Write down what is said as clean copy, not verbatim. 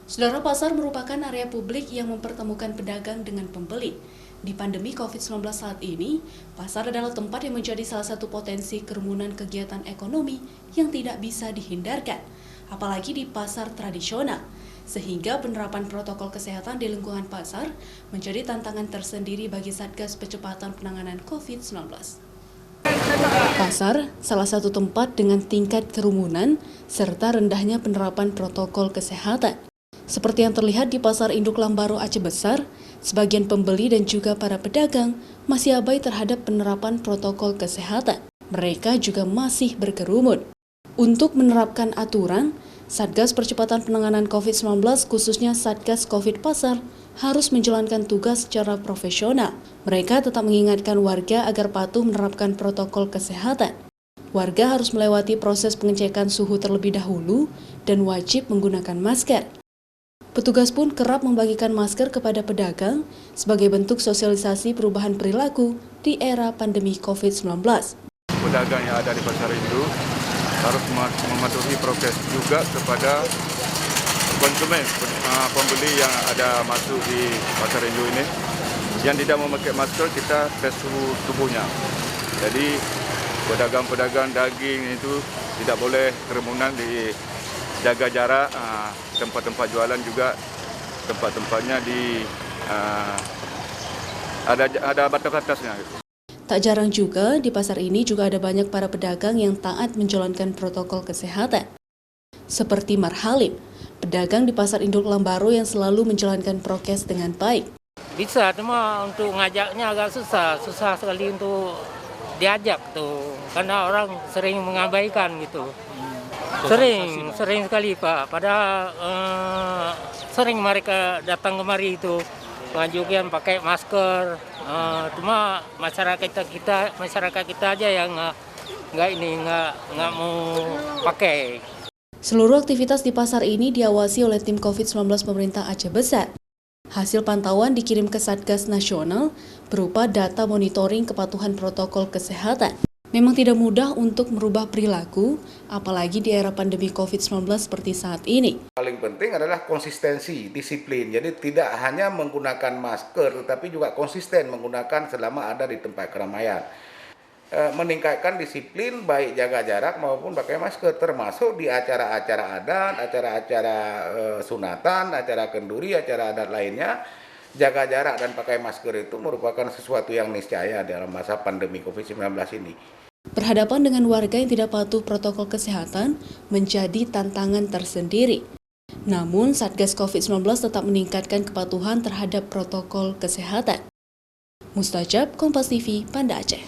Saudara, pasar merupakan area publik yang mempertemukan pedagang dengan pembeli. Di pandemi COVID-19 saat ini, pasar adalah tempat yang menjadi salah satu potensi kerumunan kegiatan ekonomi yang tidak bisa dihindarkan, apalagi di pasar tradisional. Sehingga penerapan protokol kesehatan di lingkungan pasar menjadi tantangan tersendiri bagi Satgas Percepatan Penanganan COVID-19. Pasar, salah satu tempat dengan tingkat kerumunan serta rendahnya penerapan protokol kesehatan. Seperti yang terlihat di Pasar Induk Lambaro Aceh Besar, sebagian pembeli dan juga para pedagang masih abai terhadap penerapan protokol kesehatan. Mereka juga masih berkerumun. Untuk menerapkan aturan, Satgas Percepatan Penanganan COVID-19 khususnya Satgas COVID Pasar harus menjalankan tugas secara profesional. Mereka tetap mengingatkan warga agar patuh menerapkan protokol kesehatan. Warga harus melewati proses pengecekan suhu terlebih dahulu dan wajib menggunakan masker. Petugas pun kerap membagikan masker kepada pedagang sebagai bentuk sosialisasi perubahan perilaku di era pandemi COVID-19. Pedagang yang ada di Pasar Induk harus mematuhi prokes juga kepada konsumen, pembeli yang ada masuk di Pasar Induk ini. Yang tidak memakai masker, kita tes suhu tubuhnya. Jadi pedagang-pedagang daging itu tidak boleh kerumunan, jaga jarak, tempat-tempat jualan juga tempat-tempatnya ada batas-batasnya. Tak jarang juga di pasar ini juga ada banyak para pedagang yang taat menjalankan protokol kesehatan. Seperti Marhalim, pedagang di Pasar Induk Lambaro yang selalu menjalankan prokes dengan baik. Bisa, cuma untuk ngajaknya agak susah sekali untuk diajak tuh, karena orang sering mengabaikan gitu. Sering sekali Pak, padahal sering mereka datang kemari itu mengajukan pakai masker, cuma masyarakat kita aja yang nggak mau pakai. Seluruh aktivitas di pasar ini diawasi oleh tim COVID-19 pemerintah Aceh Besar. Hasil pantauan dikirim ke Satgas Nasional berupa data monitoring kepatuhan protokol kesehatan. Memang tidak mudah untuk merubah perilaku, apalagi di era pandemi COVID-19 seperti saat ini. Paling penting adalah konsistensi, disiplin. Jadi tidak hanya menggunakan masker, tetapi juga konsisten menggunakan selama ada di tempat keramaian. Meningkatkan disiplin baik jaga jarak maupun pakai masker, termasuk di acara-acara adat, acara-acara sunatan, acara kenduri, acara adat lainnya. Jaga jarak dan pakai masker itu merupakan sesuatu yang niscaya dalam masa pandemi COVID-19 ini. Berhadapan dengan warga yang tidak patuh protokol kesehatan menjadi tantangan tersendiri. Namun, Satgas COVID-19 tetap meningkatkan kepatuhan terhadap protokol kesehatan. Mustajab, Kompas TV, Banda Aceh.